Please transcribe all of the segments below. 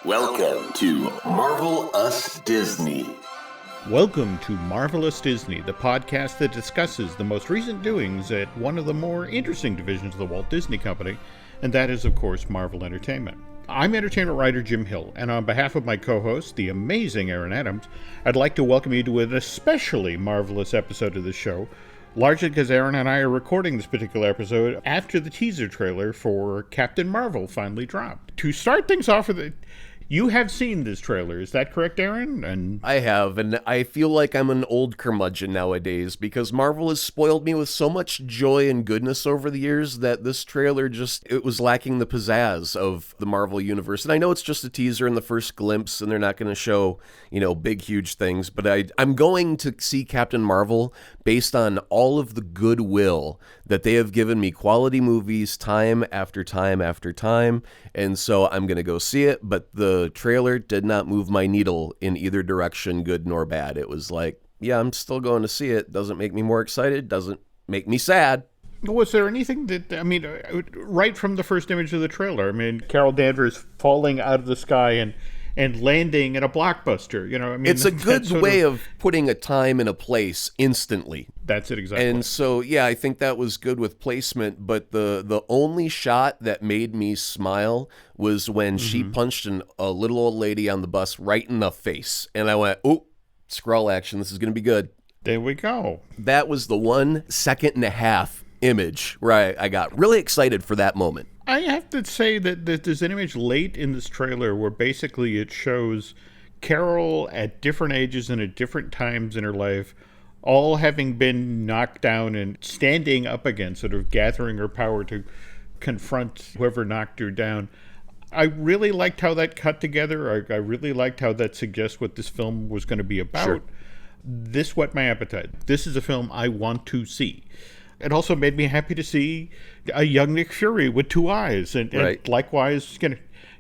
Welcome to Marvel Us Disney. Welcome to Marvelous Disney, the podcast that discusses the most recent doings at one of the more interesting divisions of the Walt Disney Company, and that is, of course, Marvel Entertainment. I'm entertainment writer Jim Hill, and on behalf of my co-host, the amazing Aaron Adams, I'd like to welcome you to an especially marvelous episode of the show, largely because Aaron and I are recording this particular episode after the teaser trailer for Captain Marvel finally dropped. To start things off with you have seen this trailer, is that correct, Aaron? I have, and I feel like I'm an old curmudgeon nowadays because Marvel has spoiled me with so much joy and goodness over the years that this trailer it was lacking the pizzazz of the Marvel universe. And I know it's just a teaser and the first glimpse, and they're not going to show, big, huge things, but I'm going to see Captain Marvel based on all of the goodwill that they have given me quality movies time after time after time, and so I'm going to go see it, but the trailer did not move my needle in either direction, good nor bad. It was like, yeah, I'm still going to see it. Doesn't make me more excited, doesn't make me sad. Was there anything right from the first image of the trailer, Carol Danvers falling out of the sky and landing in a blockbuster, it's a good way of putting a time and a place instantly. That's it, exactly. And so, yeah, I think that was good with placement, but the only shot that made me smile was when she punched a little old lady on the bus right in the face. And I went, oh, scroll action, this is going to be good. There we go. That was the 1.5 second image where I got really excited for that moment. I have to say that there's an image late in this trailer where basically it shows Carol at different ages and at different times in her life, all having been knocked down and standing up again, sort of gathering her power to confront whoever knocked her down. I really liked how that cut together. I really liked how that suggests what this film was going to be about. Sure. This whet my appetite. This is a film I want to see. It also made me happy to see a young Nick Fury with two eyes. And likewise,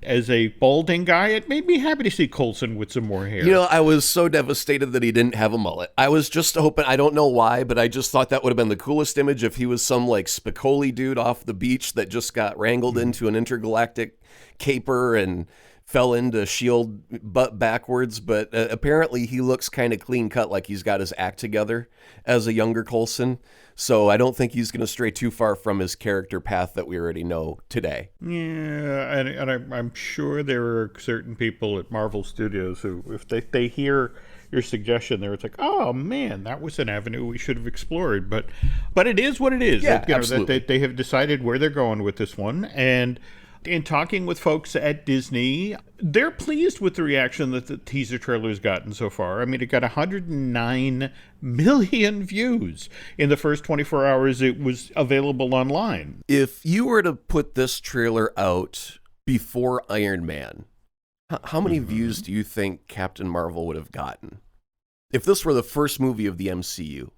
as a balding guy, it made me happy to see Coulson with some more hair. I was so devastated that he didn't have a mullet. I was just hoping, I don't know why, but I just thought that would have been the coolest image if he was some Spicoli dude off the beach that just got wrangled into an intergalactic caper and fell into S.H.I.E.L.D. butt backwards, but apparently he looks kind of clean cut, like he's got his act together as a younger Coulson. So I don't think he's going to stray too far from his character path that we already know today. Yeah, and I'm sure there are certain people at Marvel Studios who, if they hear your suggestion there, it's like, oh man, that was an avenue we should have explored. But it is what it is. Yeah, absolutely. They have decided where they're going with this one, and in talking with folks at Disney, they're pleased with the reaction that the teaser trailer has gotten so far. It got 109 million views in the first 24 hours it was available online. If you were to put this trailer out before Iron Man, how many views do you think Captain Marvel would have gotten? If this were the first movie of the MCU?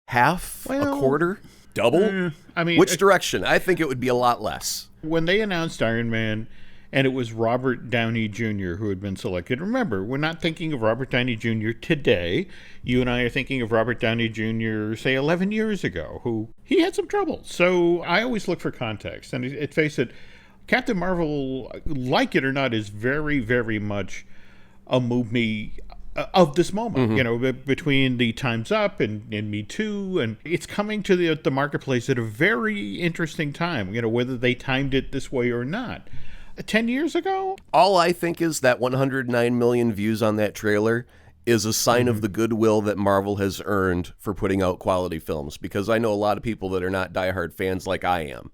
Half? A quarter? Double? Which direction? I think it would be a lot less. When they announced Iron Man and it was Robert Downey Jr. who had been selected, remember, we're not thinking of Robert Downey Jr. today. You and I are thinking of Robert Downey Jr., say, 11 years ago, who he had some trouble. So I always look for context. And face it, Captain Marvel, like it or not, is very, very much a movie of this moment, between the Time's Up and Me Too, and it's coming to the marketplace at a very interesting time, whether they timed it this way or not. 10 years ago? All I think is that 109 million views on that trailer is a sign of the goodwill that Marvel has earned for putting out quality films, because I know a lot of people that are not diehard fans like I am.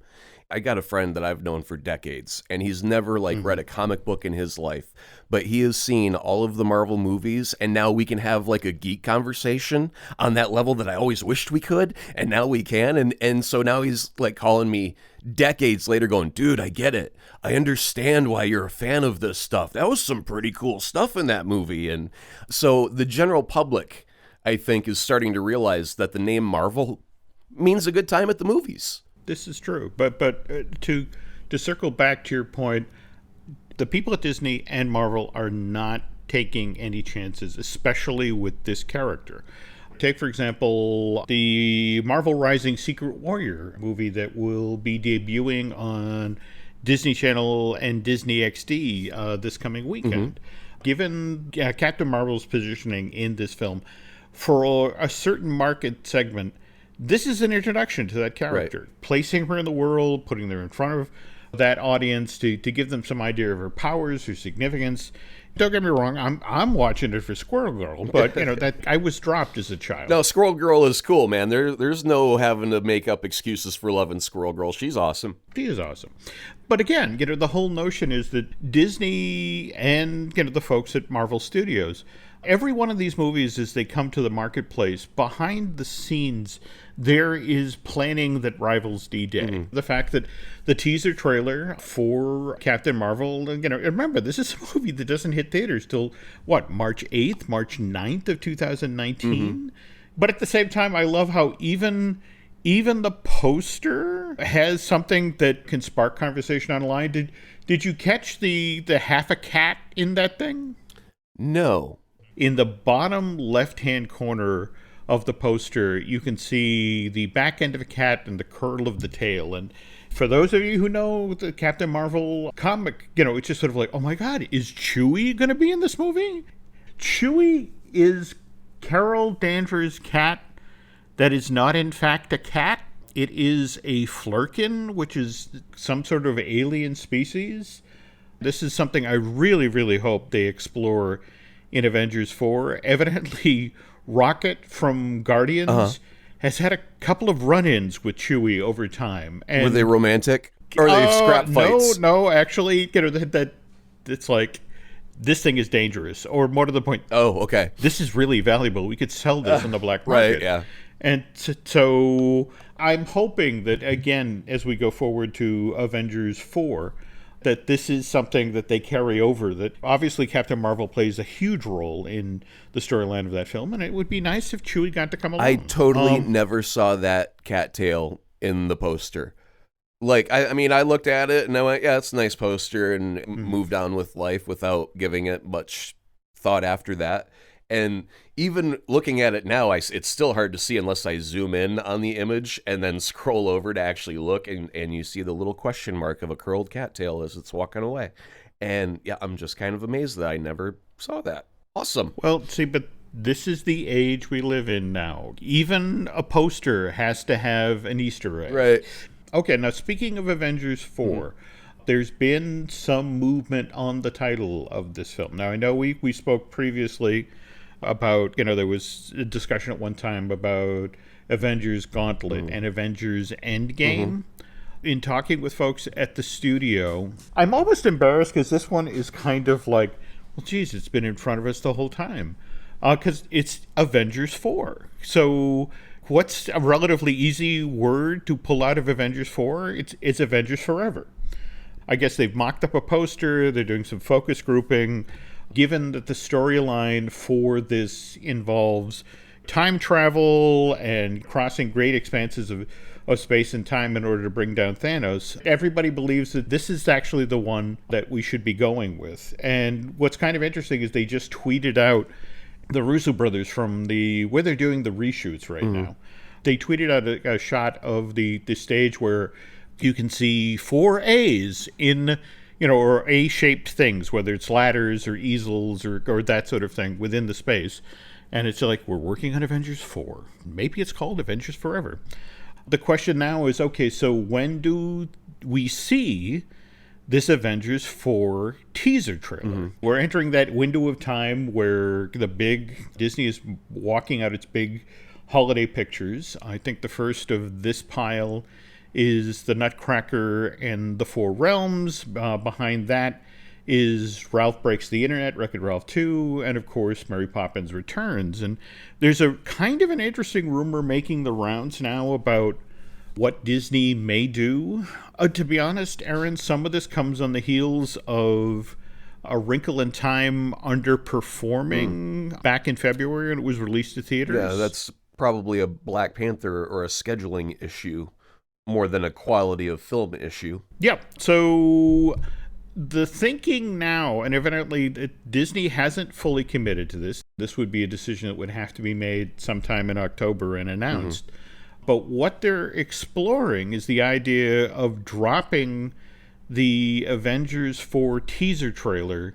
I got a friend that I've known for decades, and he's never read a comic book in his life, but he has seen all of the Marvel movies, and now we can have a geek conversation on that level that I always wished we could, and now we can, and so now he's calling me decades later going, dude, I get it. I understand why you're a fan of this stuff. That was some pretty cool stuff in that movie. And so the general public, I think, is starting to realize that the name Marvel means a good time at the movies. This is true, but to circle back to your point, the people at Disney and Marvel are not taking any chances, especially with this character. Take, for example, the Marvel Rising Secret Warrior movie that will be debuting on Disney Channel and Disney XD this coming weekend. Given Captain Marvel's positioning in this film, for a certain market segment, this is an introduction to that character. Right. Placing her in the world, putting her in front of that audience to give them some idea of her powers, her significance. Don't get me wrong, I'm watching it for Squirrel Girl, but that I was dropped as a child. No, Squirrel Girl is cool, man. There's no having to make up excuses for loving Squirrel Girl. She's awesome. She is awesome. But again, the whole notion is that Disney and the folks at Marvel Studios, every one of these movies, as they come to the marketplace, behind the scenes, there is planning that rivals D-Day. The fact that the teaser trailer for Captain Marvel, remember, this is a movie that doesn't hit theaters till, March 8th, March 9th of 2019? But at the same time, I love how even the poster has something that can spark conversation online. Did you catch the half a cat in that thing? No. In the bottom left-hand corner of the poster, you can see the back end of a cat and the curl of the tail. And for those of you who know the Captain Marvel comic, it's just sort of like, oh my God, is Chewie going to be in this movie? Chewie is Carol Danvers' cat that is not in fact a cat. It is a flurkin, which is some sort of alien species. This is something I really, really hope they explore in Avengers 4. Evidently, Rocket from Guardians has had a couple of run-ins with Chewie over time. And, were they romantic? Or are they scrap fights? No, actually, that it's like, this thing is dangerous. Or more to the point, oh, okay, this is really valuable. We could sell this on the black market. Right, yeah. And so I'm hoping that, again, as we go forward to Avengers 4, that this is something that they carry over, that obviously Captain Marvel plays a huge role in the storyline of that film, and it would be nice if Chewie got to come along. I totally never saw that cattail in the poster. Like, I mean, I looked at it and I went, yeah, it's a nice poster, and moved on with life without giving it much thought after that. And even looking at it now, it's still hard to see unless I zoom in on the image and then scroll over to actually look, and you see the little question mark of a curled cattail as it's walking away. And yeah, I'm just kind of amazed that I never saw that. Awesome. Well, see, but this is the age we live in now. Even a poster has to have an Easter egg. Right. Okay, now speaking of Avengers 4, there's been some movement on the title of this film. Now, I know we spoke previously about, there was a discussion at one time about Avengers Gauntlet and Avengers Endgame. In talking with folks at the studio, I'm almost embarrassed because this one is kind of like, well, geez, it's been in front of us the whole time. Because it's Avengers 4. So what's a relatively easy word to pull out of Avengers 4? It's Avengers Forever. I guess they've mocked up a poster. They're doing some focus grouping. Given that the storyline for this involves time travel and crossing great expanses of space and time in order to bring down Thanos, everybody believes that this is actually the one that we should be going with. And what's kind of interesting is they just tweeted out, the Russo brothers from where they're doing the reshoots right now. They tweeted out a shot of the stage where you can see 4 A's in, or A-shaped things, whether it's ladders or easels or that sort of thing within the space. And it's like, we're working on Avengers 4. Maybe it's called Avengers Forever. The question now is, okay, so when do we see this Avengers 4 teaser trailer? We're entering that window of time where Disney is walking out its big holiday pictures. I think the first of this pile is the Nutcracker and the Four Realms. Behind that is Ralph Breaks the Internet, Wreck-It Ralph 2, and of course Mary Poppins Returns. And there's a kind of an interesting rumor making the rounds now about what Disney may do. To be honest, Aaron, some of this comes on the heels of A Wrinkle in Time underperforming back in February when it was released to theaters. Yeah, that's probably a Black Panther or a scheduling issue more than a quality of film issue. Yeah, so the thinking now, and evidently Disney hasn't fully committed to this. This would be a decision that would have to be made sometime in October and announced. But what they're exploring is the idea of dropping the Avengers 4 teaser trailer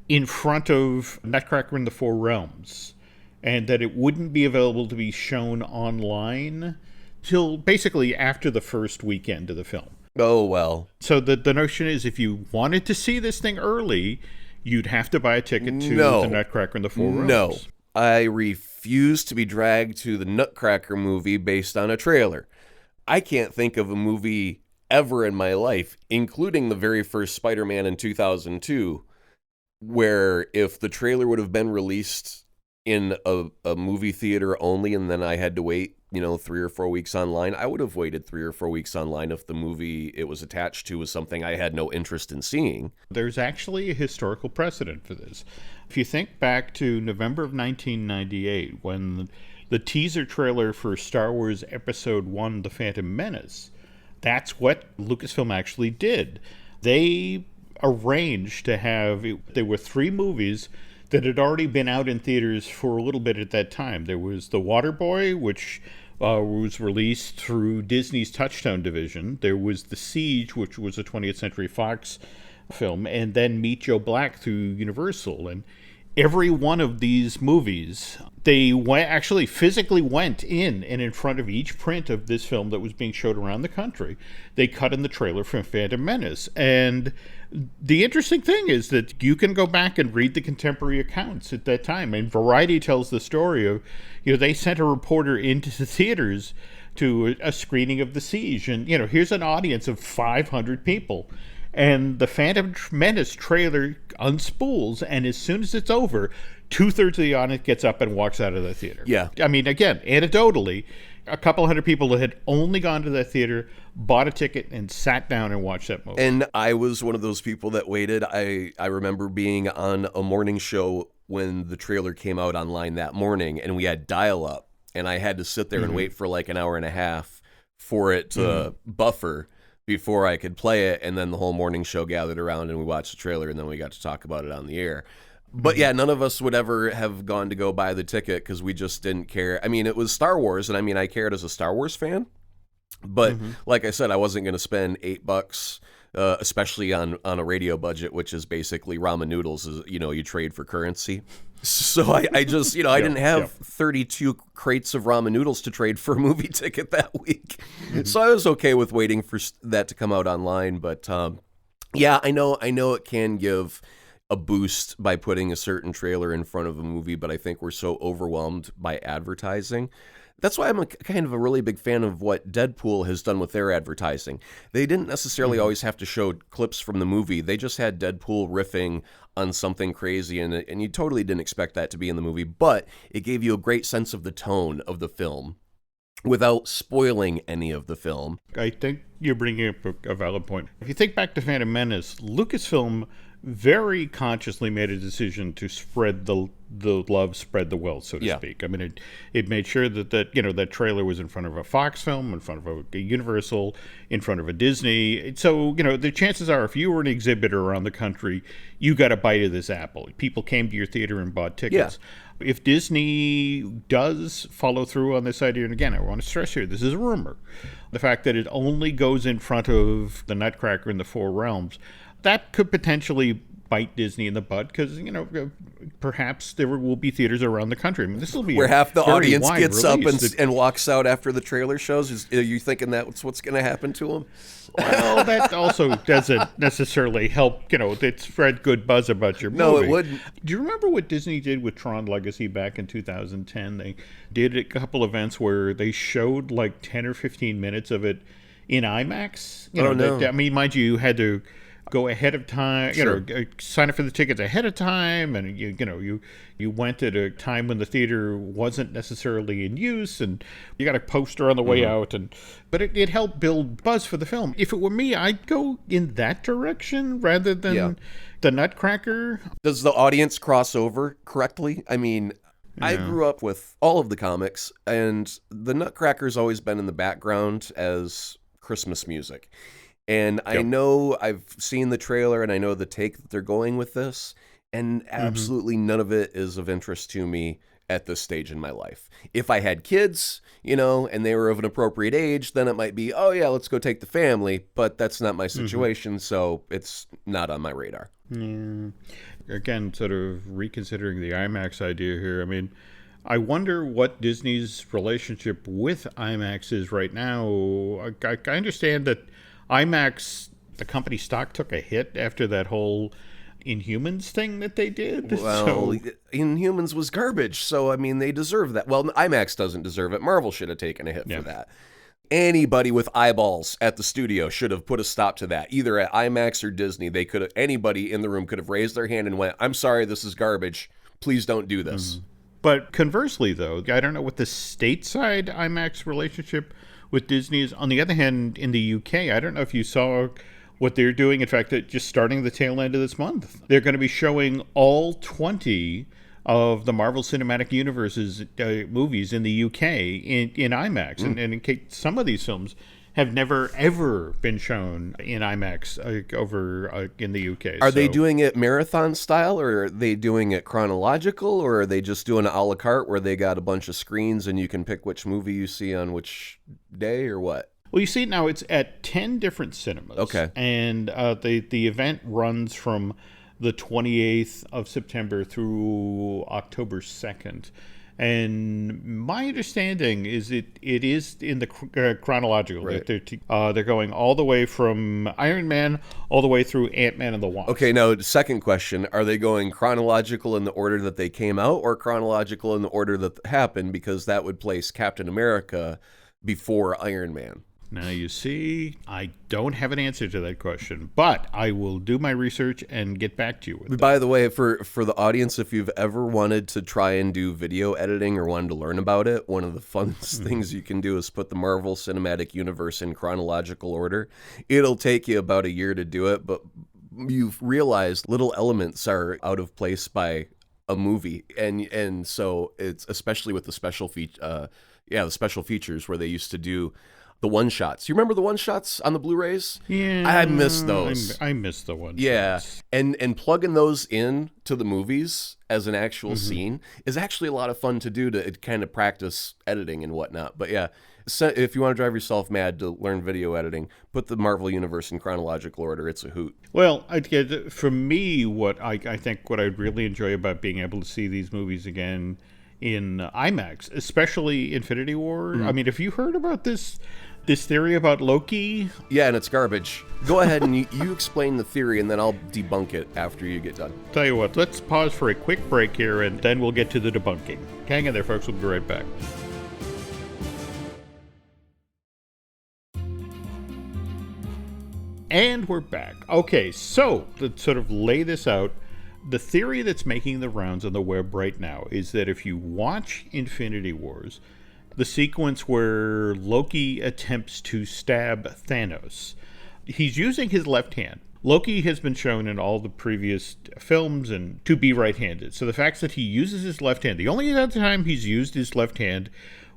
in front of Nutcracker in the Four Realms, and that it wouldn't be available to be shown online till basically after the first weekend of the film. Oh, well. So the notion is, if you wanted to see this thing early, you'd have to buy a ticket to the Nutcracker in the Four Realms. No. I refuse to be dragged to the Nutcracker movie based on a trailer. I can't think of a movie ever in my life, including the very first Spider-Man in 2002, where if the trailer would have been released in a movie theater only and then I had to wait, 3 or 4 weeks online, I would have waited 3 or 4 weeks online if the movie it was attached to was something I had no interest in seeing. There's actually a historical precedent for this. If you think back to November of 1998, when the teaser trailer for Star Wars Episode 1, The Phantom Menace, that's what Lucasfilm actually did. They arranged to have, there were 3 movies that had already been out in theaters for a little bit at that time. There was The Waterboy, which was released through Disney's Touchstone division. There was The Siege, which was a 20th Century Fox film, and then Meet Joe Black through Universal. And every one of these movies, they actually physically went in front of each print of this film that was being showed around the country. They cut in the trailer from Phantom Menace. And the interesting thing is that you can go back and read the contemporary accounts at that time. And Variety tells the story of, they sent a reporter into the theaters to a screening of The Siege. And, here's an audience of 500 people. And the Phantom Menace trailer unspools, and as soon as it's over, 2/3 of the audience gets up and walks out of the theater. Yeah. I mean, again, anecdotally, a couple hundred people that had only gone to that theater bought a ticket and sat down and watched that movie. And I was one of those people that waited. I remember being on a morning show when the trailer came out online that morning, and we had dial-up, and I had to sit there and wait for like an hour and a half for it to buffer before I could play it, and then the whole morning show gathered around and we watched the trailer, and then we got to talk about it on the air. But yeah, none of us would ever have gone to go buy the ticket because we just didn't care. I mean, it was Star Wars, and I cared as a Star Wars fan, but like I said, I wasn't going to spend $8, especially on a radio budget, which is basically ramen noodles, you trade for currency. So I just, I didn't have 32 crates of ramen noodles to trade for a movie ticket that week. So I was okay with waiting for that to come out online. But yeah, I know it can give a boost by putting a certain trailer in front of a movie, but I think we're so overwhelmed by advertising. That's why I'm kind of a really big fan of what Deadpool has done with their advertising. They didn't necessarily always have to show clips from the movie. They just had Deadpool riffing on something crazy, and you totally didn't expect that to be in the movie, but it gave you a great sense of the tone of the film without spoiling any of the film. I think you're bringing up a valid point. If you think back to Phantom Menace, Lucasfilm very consciously made a decision to spread the love, spread the wealth, so to speak. I mean, it made sure that trailer was in front of a Fox film, in front of a Universal, in front of a Disney. So, the chances are, if you were an exhibitor around the country, you got a bite of this apple. People came to your theater and bought tickets. Yeah. If Disney does follow through on this idea, and again, I want to stress here, this is a rumor, the fact that it only goes in front of the Nutcracker in the Four Realms, that could potentially bite Disney in the butt because, perhaps there will be theaters around the country. I mean, this will be where half the audience gets up release. and walks out after the trailer shows. Are you thinking that's what's going to happen to them? Well, that also doesn't necessarily help, it spread good buzz about your movie. No, it wouldn't. Do you remember what Disney did with Tron Legacy back in 2010? They did a couple events where they showed like 10 or 15 minutes of it in IMAX. No. I mean, mind you had to go ahead of time, sign up for the tickets ahead of time, and you went at a time when the theater wasn't necessarily in use, and you got a poster on the way out, but it helped build buzz for the film. If it were me, I'd go in that direction rather than the Nutcracker. Does the audience cross over correctly? I mean, I grew up with all of the comics, and the Nutcracker's always been in the background as Christmas music. And I know I've seen the trailer and I know the take that they're going with this, and absolutely none of it is of interest to me at this stage in my life. If I had kids, and they were of an appropriate age, then it might be, oh yeah, let's go take the family, but that's not my situation, so it's not on my radar. Yeah. Again, sort of reconsidering the IMAX idea here. I mean, I wonder what Disney's relationship with IMAX is right now. I understand that IMAX, the company stock took a hit after that whole Inhumans thing that they did. Well, Inhumans was garbage, so I mean, they deserve that. Well, IMAX doesn't deserve it. Marvel should have taken a hit for that. Anybody with eyeballs at the studio should have put a stop to that. Either at IMAX or Disney, anybody in the room could have raised their hand and went, "I'm sorry, this is garbage. Please don't do this." But conversely, though, I don't know what the stateside IMAX relationship with Disney is. On the other hand, in the UK, I don't know if you saw what they're doing. In fact, just starting the tail end of this month, they're going to be showing all 20 of the Marvel Cinematic Universe's movies in the UK in IMAX. And in case some of these films have never, ever been shown in IMAX over in the UK. Are they doing it marathon style, or are they doing it chronological, or are they just doing it a la carte where they got a bunch of screens and you can pick which movie you see on which day, or what? Well, you see now it's at 10 different cinemas. Okay. And the event runs from the 28th of September through October 2nd. And my understanding is it is in the chronological. Right. They're going all the way from Iron Man all the way through Ant-Man and the Wasp. Okay, now, second question. Are they going chronological in the order that they came out, or chronological in the order that happened? Because that would place Captain America before Iron Man. Now, you see, I don't have an answer to that question, but I will do my research and get back to you with it. By the way, for the audience, if you've ever wanted to try and do video editing or wanted to learn about it, one of the funnest things you can do is put the Marvel Cinematic Universe in chronological order. It'll take you about a year to do it, but you've realized little elements are out of place by a movie, and so it's especially with the special features where they used to do the one-shots. You remember the one-shots on the Blu-rays? Yeah. I miss those. I miss the one-shots. Yeah. And plugging those in to the movies as an actual scene is actually a lot of fun to do to kind of practice editing and whatnot. But yeah, so if you want to drive yourself mad to learn video editing, put the Marvel Universe in chronological order. It's a hoot. Well, for me, what I think what I'd really enjoy about being able to see these movies again in IMAX, especially Infinity War. I mean, have you heard about this theory about Loki? Yeah, and it's garbage. Go ahead and you explain the theory, and then I'll debunk it after you get done. Tell you what, let's pause for a quick break here, and then we'll get to the debunking. Hang in there, folks. We'll be right back. And we're back. Okay, so to sort of lay this out, the theory that's making the rounds on the web right now is that if you watch Infinity Wars, the sequence where Loki attempts to stab Thanos, he's using his left hand. Loki has been shown in all the previous films and to be right-handed. So the fact that he uses his left hand, the only other time he's used his left hand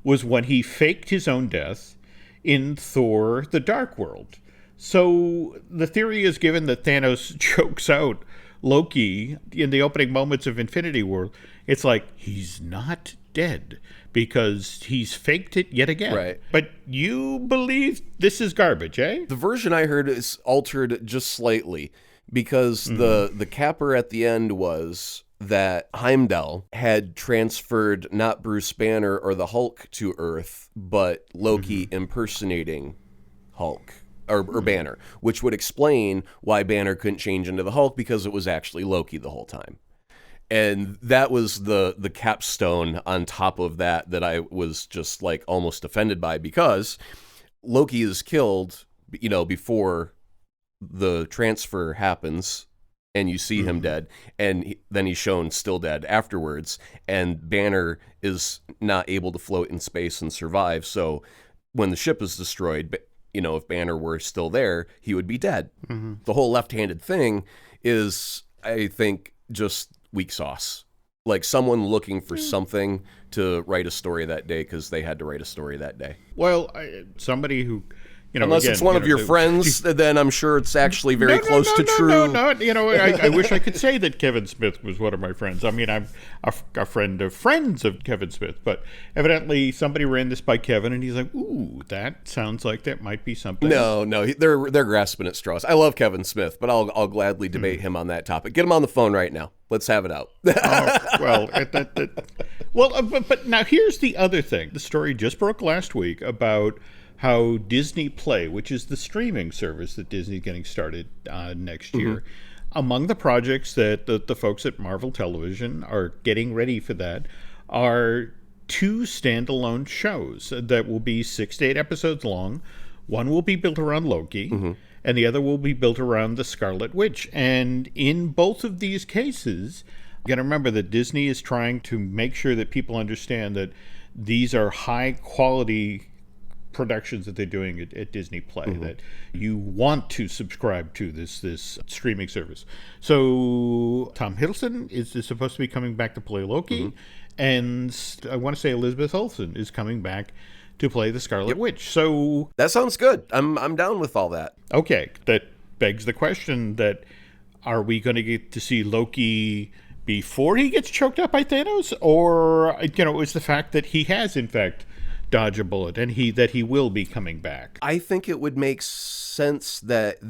was when he faked his own death in Thor: The Dark World. So the theory is given that Thanos chokes out Loki in the opening moments of Infinity War. It's like he's not dead because he's faked it yet again. Right. But you believe this is garbage, eh? The version I heard is altered just slightly because the capper at the end was that Heimdall had transferred not Bruce Banner or the Hulk to Earth, but Loki impersonating Hulk. Or Banner, which would explain why Banner couldn't change into the Hulk because it was actually Loki the whole time. And that was the capstone on top of that I was just like almost offended by, because Loki is killed, before the transfer happens and you see him dead, and then he's shown still dead afterwards, and Banner is not able to float in space and survive. So when the ship is destroyed, if Banner were still there, he would be dead. The whole left-handed thing is, I think, just weak sauce. Like someone looking for something to write a story that day because they had to write a story that day. Well, somebody who Unless again, it's one of your friends, then I'm sure it's actually very close to true. No. I wish I could say that Kevin Smith was one of my friends. I mean, I'm a friend of friends of Kevin Smith, but evidently somebody ran this by Kevin, and he's like, "Ooh, that sounds like that might be something." No, they're grasping at straws. I love Kevin Smith, but I'll gladly debate him on that topic. Get him on the phone right now. Let's have it out. But now here's the other thing. The story just broke last week about how Disney Play, which is the streaming service that Disney's getting started next year, among the projects that the folks at Marvel Television are getting ready for that are 2 standalone shows that will be 6 to 8 episodes long. One will be built around Loki, and the other will be built around the Scarlet Witch. And in both of these cases, you got to remember that Disney is trying to make sure that people understand that these are high-quality productions that they're doing at Disney Play, that you want to subscribe to this streaming service. So Tom Hiddleston is supposed to be coming back to play Loki, and I want to say Elizabeth Olsen is coming back to play the Scarlet Witch. So that sounds good. I'm down with all that. Okay, that begs the question that are we going to get to see Loki before he gets choked up by Thanos, or is the fact that he has in fact dodge a bullet and that he will be coming back? I think it would make sense that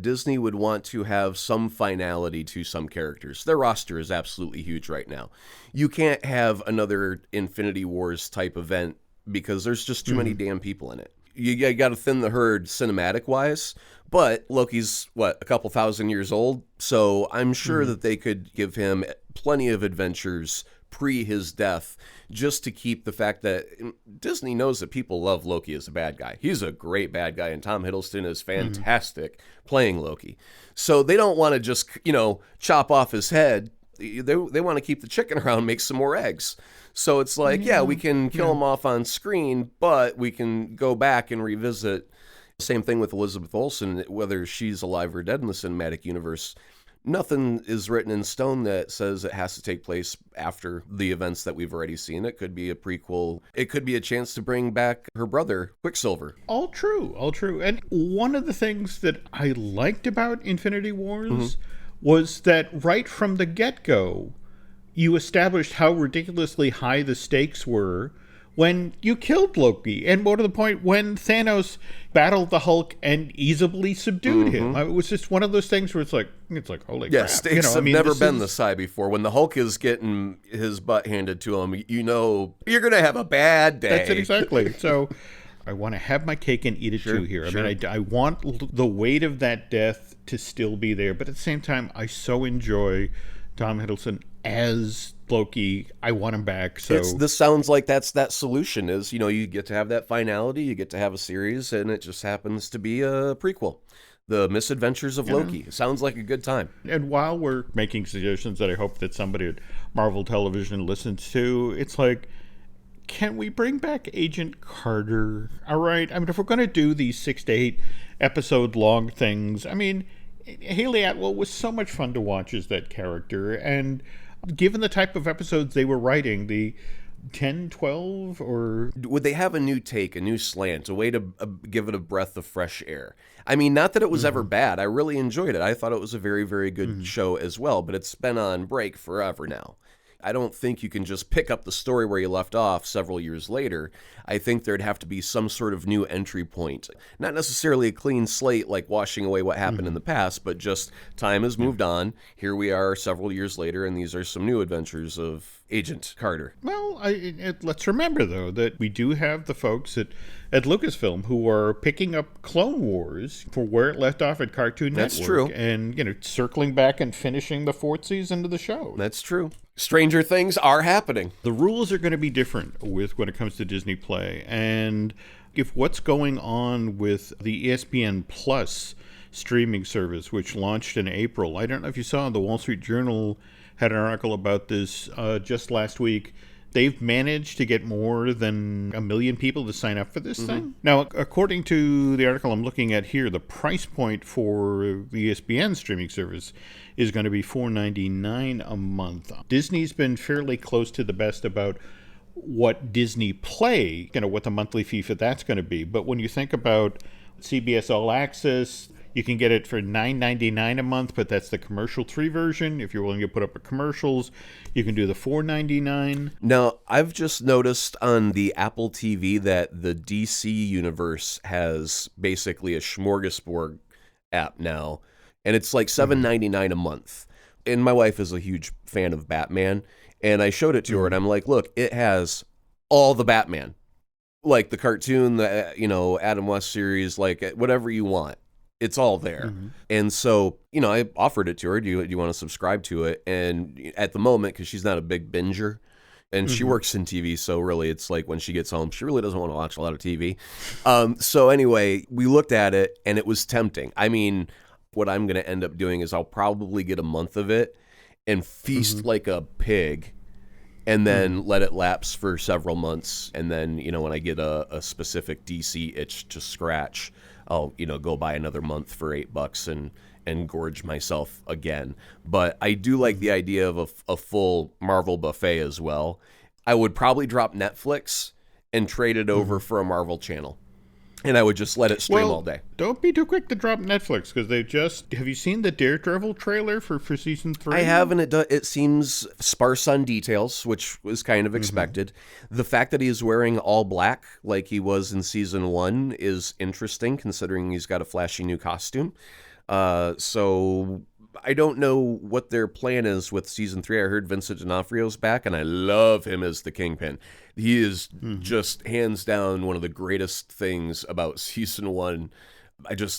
Disney would want to have some finality to some characters. Their roster is absolutely huge right now. You can't have another Infinity Wars type event because there's just too many damn people in it. You got to thin the herd cinematic wise, but Loki's a couple thousand years old, so I'm sure that they could give him plenty of adventures pre his death, just to keep the fact that Disney knows that people love Loki as a bad guy. He's a great bad guy, and Tom Hiddleston is fantastic playing Loki. So they don't want to just, chop off his head. They want to keep the chicken around, make some more eggs. So it's like, we can kill him off on screen, but we can go back and revisit. Same thing with Elizabeth Olsen, whether she's alive or dead in the cinematic universe. Nothing is written in stone that says it has to take place after the events that we've already seen. It could be a prequel. It could be a chance to bring back her brother, Quicksilver. All true. And one of the things that I liked about Infinity Wars was that right from the get-go, you established how ridiculously high the stakes were when you killed Loki, and more to the point, when Thanos battled the Hulk and easily subdued him. It was just one of those things where it's like holy crap. Stakes have never been this high before. When the Hulk is getting his butt handed to him, you're going to have a bad day. That's it, exactly. So I want to have my cake and eat it too here. Sure. I mean, I want the weight of that death to still be there, but at the same time, I so enjoy Tom Hiddleston as Loki. I want him back. So this sounds like that solution is, you get to have that finality, you get to have a series, and it just happens to be a prequel. The Misadventures of Loki. It sounds like a good time. And while we're making suggestions that I hope that somebody at Marvel Television listens to, it's like, can we bring back Agent Carter? All right. I mean, if we're going to do these 6 to 8 episode long things, I mean, Haley Atwell was so much fun to watch as that character, and given the type of episodes they were writing, the 10, 12, or... Would they have a new take, a new slant, a way to give it a breath of fresh air? I mean, not that it was ever bad. I really enjoyed it. I thought it was a very, very good show as well, but it's been on break forever now. I don't think you can just pick up the story where you left off several years later. I think there'd have to be some sort of new entry point. Not necessarily a clean slate like washing away what happened in the past, but just time has moved on. Here we are several years later, and these are some new adventures of Agent Carter. Well, let's remember, though, that we do have the folks at Lucasfilm who are picking up Clone Wars for where it left off at Cartoon Network. That's true. And, circling back and finishing the 4th season of the show. That's true. Stranger things are happening. The rules are going to be different when it comes to Disney Play. And if what's going on with the ESPN Plus streaming service, which launched in April, I don't know if you saw, the Wall Street Journal had an article about this just last week. They've managed to get more than 1 million people to sign up for this thing. Now, according to the article I'm looking at here, the price point for the ESPN streaming service is going to be $4.99 a month. Disney's been fairly close to the best about what Disney Play, what the monthly fee for that's going to be. But when you think about CBS All Access, you can get it for $9.99 a month, but that's the commercial-free version. If you're willing to put up with commercials, you can do the $4.99. Now, I've just noticed on the Apple TV that the DC universe has basically a smorgasbord app now, and it's like $7.99 a month. And my wife is a huge fan of Batman, and I showed it to her, and I'm like, look, it has all the Batman. Like the cartoon, the Adam West series, like whatever you want. It's all there. And so, I offered it to her. Do you want to subscribe to it? And at the moment, because she's not a big binger, and she works in TV, so really it's like when she gets home, she really doesn't want to watch a lot of TV. So anyway, we looked at it, and it was tempting. I mean, what I'm going to end up doing is I'll probably get a month of it and feast like a pig, and then let it lapse for several months. And then, when I get a specific DC itch to scratch, I'll, go buy another month for $8 and gorge myself again. But I do like the idea of a full Marvel buffet as well. I would probably drop Netflix and trade it over for a Marvel channel. And I would just let it stream all day. Don't be too quick to drop Netflix, because have you seen the Daredevil trailer for season 3? I have, and it seems sparse on details, which was kind of expected. The fact that he is wearing all black like he was in season 1 is interesting, considering he's got a flashy new costume. So I don't know what their plan is with season 3. I heard Vincent D'Onofrio's back, and I love him as the Kingpin. He is just hands down one of the greatest things about season 1.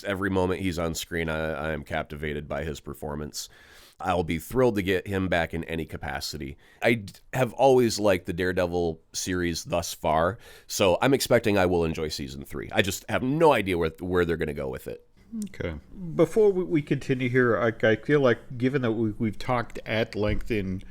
Every moment he's on screen, I am captivated by his performance. I'll be thrilled to get him back in any capacity. I have always liked the Daredevil series thus far, so I'm expecting I will enjoy season 3. I just have no idea where they're going to go with it. Okay. Before we continue here, I feel like, given that we've talked at length in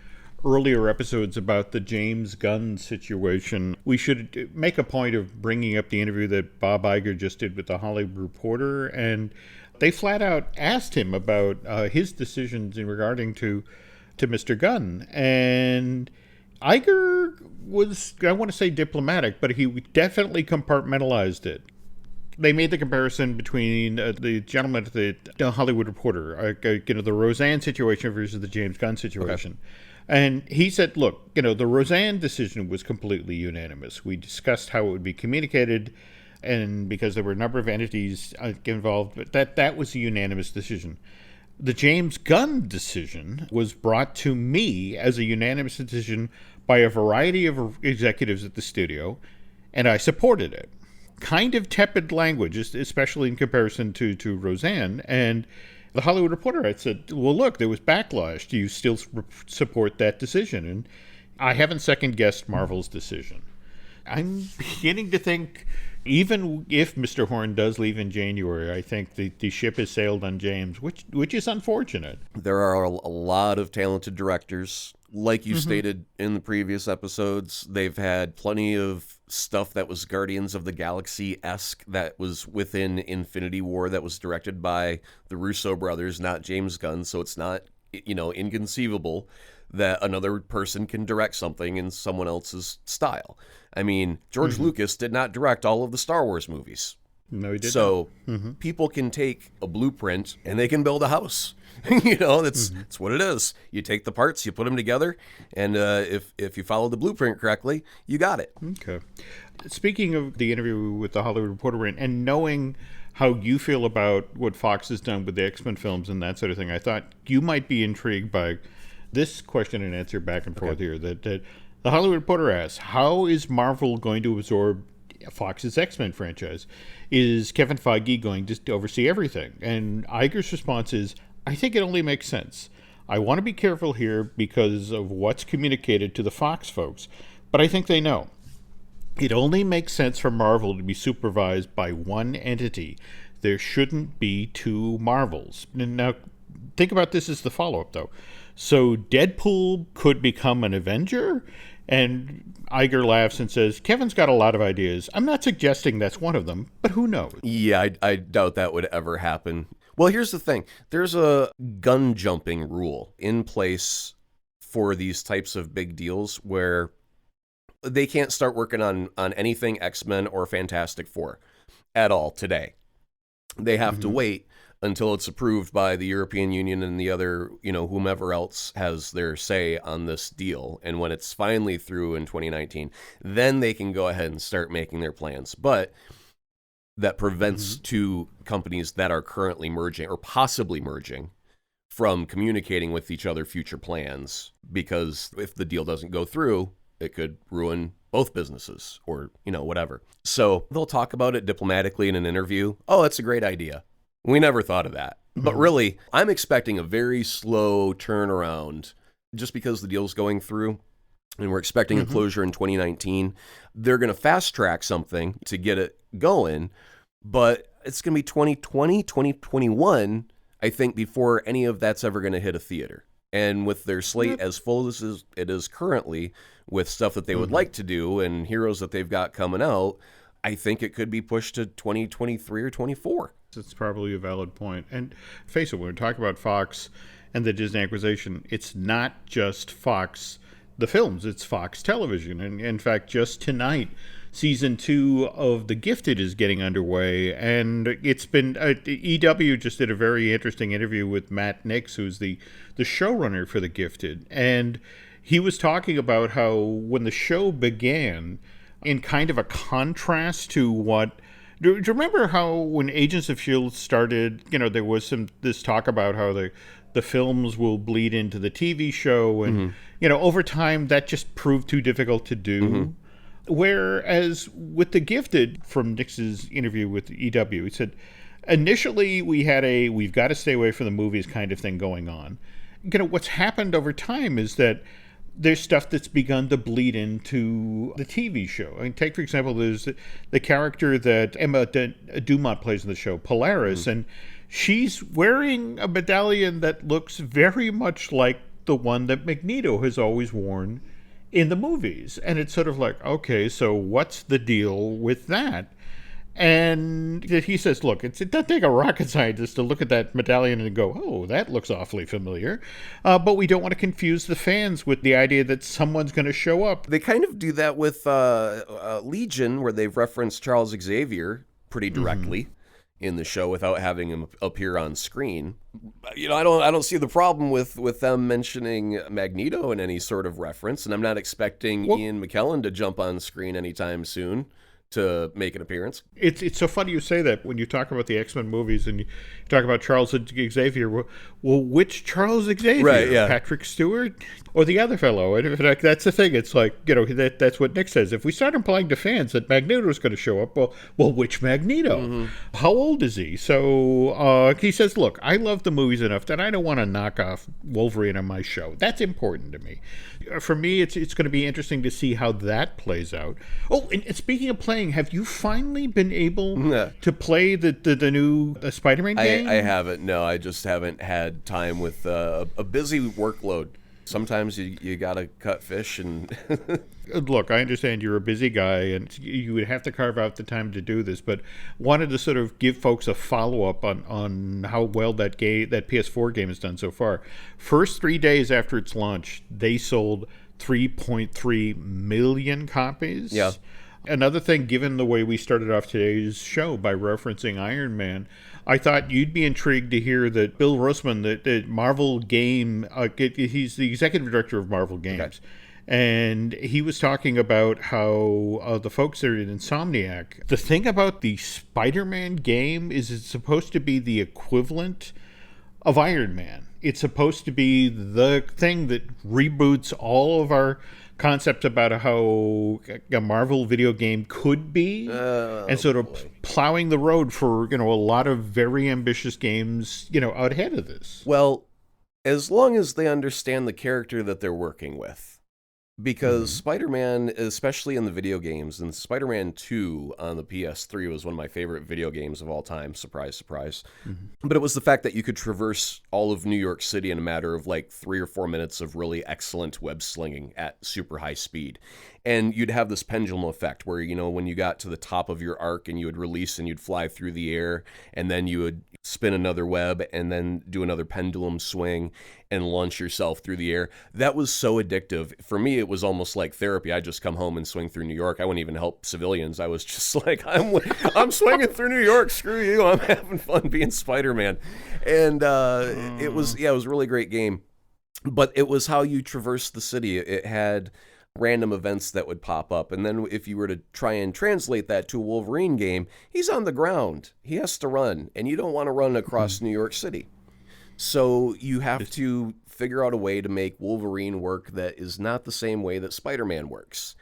earlier episodes about the James Gunn situation, we should make a point of bringing up the interview that Bob Iger just did with the Hollywood Reporter, and they flat out asked him about his decisions in regarding to Mr. Gunn. And Iger was, I want to say diplomatic, but he definitely compartmentalized it. They made the comparison between the gentleman at the Hollywood Reporter, the Roseanne situation versus the James Gunn situation. Okay. And he said, look, the Roseanne decision was completely unanimous. We discussed how it would be communicated, and because there were a number of entities involved, but that was a unanimous decision. The James Gunn decision was brought to me as a unanimous decision by a variety of executives at the studio, and I supported it. Kind of tepid language, especially in comparison to Roseanne. And the Hollywood Reporter had said, well, look, there was backlash. Do you still support that decision? And I haven't second-guessed Marvel's decision. I'm beginning to think, even if Mr. Horn does leave in January, I think the ship has sailed on James, which is unfortunate. There are a lot of talented directors. Like you stated in the previous episodes, they've had plenty of stuff that was Guardians of the Galaxy-esque that was within Infinity War that was directed by the Russo brothers, not James Gunn. So it's not, inconceivable that another person can direct something in someone else's style. I mean, George Lucas did not direct all of the Star Wars movies. No, he did so people can take a blueprint and they can build a house. That's what it is. You take the parts, you put them together, and if you follow the blueprint correctly, you got it. Okay. Speaking of the interview with the Hollywood Reporter and knowing how you feel about what Fox has done with the X-Men films and that sort of thing, I thought you might be intrigued by this question and answer back and forth here. That the Hollywood Reporter asks, how is Marvel going to absorb Fox's X-Men franchise? Is Kevin Feige going to oversee everything? And Iger's response is, I think it only makes sense. I want to be careful here because of what's communicated to the Fox folks, but I think they know. It only makes sense for Marvel to be supervised by one entity. There shouldn't be two Marvels. Now, think about this as the follow-up, though. So Deadpool could become an Avenger? And Iger laughs and says, Kevin's got a lot of ideas. I'm not suggesting that's one of them, but who knows? Yeah, I doubt that would ever happen. Well, here's the thing. There's a gun jumping rule in place for these types of big deals where they can't start working on anything X-Men or Fantastic Four at all today. They have to wait until it's approved by the European Union and the other, whomever else has their say on this deal. And when it's finally through in 2019, then they can go ahead and start making their plans. But that prevents two companies that are currently merging or possibly merging from communicating with each other future plans, because if the deal doesn't go through, it could ruin both businesses or, whatever. So they'll talk about it diplomatically in an interview. Oh, that's a great idea. We never thought of that. But really, I'm expecting a very slow turnaround just because the deal's going through and we're expecting a closure in 2019. They're going to fast track something to get it going, but it's going to be 2020, 2021, I think, before any of that's ever going to hit a theater. And with their slate as full as it is currently, with stuff that they would like to do and heroes that they've got coming out, I think it could be pushed to 2023 or 24. It's probably a valid point. And face it, when we talk about Fox and the Disney acquisition, it's not just Fox, the films, it's Fox Television. And in fact, just tonight, season 2 of The Gifted is getting underway. And it's been, EW just did a very interesting interview with Matt Nix, who's the showrunner for The Gifted. And he was talking about how when the show began, in kind of a contrast to what, do you remember how when Agents of S.H.I.E.L.D. started, there was this talk about how the films will bleed into the TV show, and, over time that just proved too difficult to do. Whereas with The Gifted, from Nix's interview with EW, he said, initially we had we've got to stay away from the movies kind of thing going on. What's happened over time is that there's stuff that's begun to bleed into the TV show. I mean, take, for example, there's the character that Emma Dumont plays in the show, Polaris, and she's wearing a medallion that looks very much like the one that Magneto has always worn in the movies. And it's sort of like, okay, so what's the deal with that? And he says, look, it doesn't take a rocket scientist to look at that medallion and go, oh, that looks awfully familiar. But we don't want to confuse the fans with the idea that someone's going to show up. They kind of do that with Legion, where they've referenced Charles Xavier pretty directly in the show without having him appear on screen. I don't see the problem with them mentioning Magneto in any sort of reference, and I'm not expecting Ian McKellen to jump on screen anytime soon to make an appearance. It's so funny you say that when you talk about the X-Men movies and you talk about Charles Xavier. Well, which Charles Xavier? Right, yeah. Patrick Stewart or the other fellow? And in fact, that's the thing. It's like, that's what Nick says. If we start implying to fans that Magneto is going to show up, well, which Magneto? How old is he? So he says, look, I love the movies enough that I don't want to knock off Wolverine on my show. That's important to me. For me, it's going to be interesting to see how that plays out. Oh, and speaking of playing, have you finally been able to play the new Spider-Man game? I haven't. No, I just haven't had time with a busy workload. Sometimes you gotta cut fish and. Look, I understand you're a busy guy and you would have to carve out the time to do this, but wanted to sort of give folks a follow-up on how well that PS4 game has done so far. First 3 days after its launch, they sold 3.3 million copies. Yeah. Another thing, given the way we started off today's show by referencing Iron Man, I thought you'd be intrigued to hear that Bill Rossman, the Marvel game, he's the executive director of Marvel Games. Okay. And he was talking about how the folks there at Insomniac, the thing about the Spider-Man game is it's supposed to be the equivalent of Iron Man. It's supposed to be the thing that reboots all of our concepts about how a Marvel video game could be, and sort of plowing the road for a lot of very ambitious games out ahead of this. Well, as long as they understand the character that they're working with. Because Spider-Man, especially in the video games, and Spider-Man 2 on the PS3 was one of my favorite video games of all time. Surprise, surprise. But it was the fact that you could traverse all of New York City in a matter of like 3 or 4 minutes of really excellent web slinging at super high speed. And you'd have this pendulum effect where, when you got to the top of your arc and you would release and you'd fly through the air, and then you would spin another web, and then do another pendulum swing and launch yourself through the air. That was so addictive. For me, it was almost like therapy. I just come home and swing through New York. I wouldn't even help civilians. I was just like, I'm swinging through New York. Screw you. I'm having fun being Spider-Man. And it was a really great game. But it was how you traverse the city. It had random events that would pop up. And then if you were to try and translate that to a Wolverine game, he's on the ground. He has to run. And you don't want to run across New York City. So you have to figure out a way to make Wolverine work that is not the same way that Spider-Man works.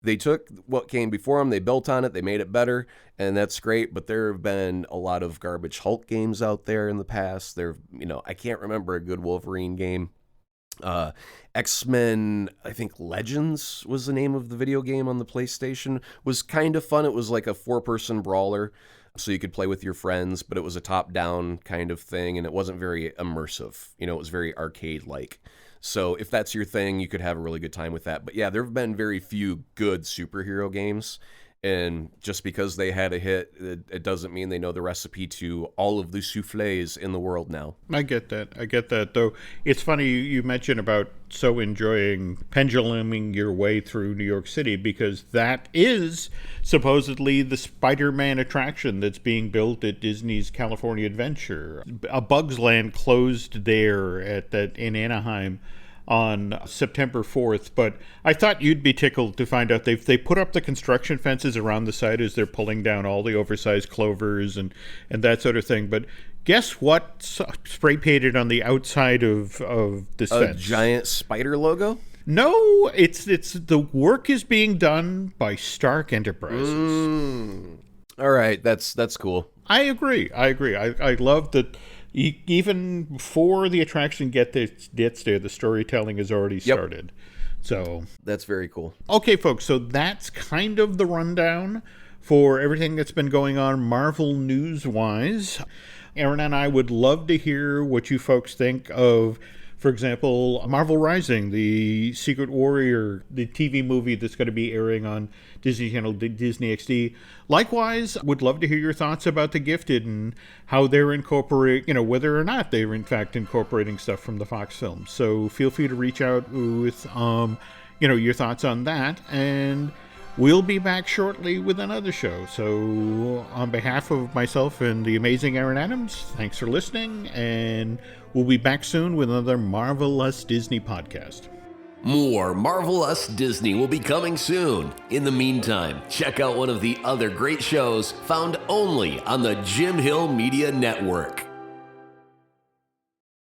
They took what came before them, they built on it, they made it better, and that's great. But there have been a lot of garbage Hulk games out there in the past. I can't remember a good Wolverine game. X-Men, I think Legends was the name of the video game on the PlayStation, was kind of fun. It was like a 4-person brawler, so you could play with your friends, but it was a top-down kind of thing, and it wasn't very immersive. It was very arcade-like. So if that's your thing, you could have a really good time with that. But yeah, there have been very few good superhero games. And just because they had a hit, it doesn't mean they know the recipe to all of the soufflés in the world now. I get that. Though it's funny you mentioned about so enjoying penduluming your way through New York City, because that is supposedly the Spider-Man attraction that's being built at Disney's California Adventure. A Bug's Land closed there in Anaheim on September 4th, but I thought you'd be tickled to find out they put up the construction fences around the site as they're pulling down all the oversized clovers and that sort of thing. But guess what spray painted on the outside of this fence? A giant spider logo? No, it's the work is being done by Stark Enterprises. All right, that's cool. I agree. I love that. Even before the attraction gets there, the storytelling has already started. Yep. So that's very cool. Okay, folks, so that's kind of the rundown for everything that's been going on Marvel news-wise. Aaron and I would love to hear what you folks think of, for example, Marvel Rising, the Secret Warrior, the TV movie that's going to be airing on Disney Channel, Disney XD. Likewise, would love to hear your thoughts about The Gifted and how they're incorporating, whether or not they're in fact incorporating stuff from the Fox films. So feel free to reach out with, your thoughts on that. And we'll be back shortly with another show. So on behalf of myself and the amazing Aaron Adams, thanks for listening. And we'll be back soon with another Marvel Us Disney podcast. More Marvel Us Disney will be coming soon. In the meantime, check out one of the other great shows found only on the Jim Hill Media Network.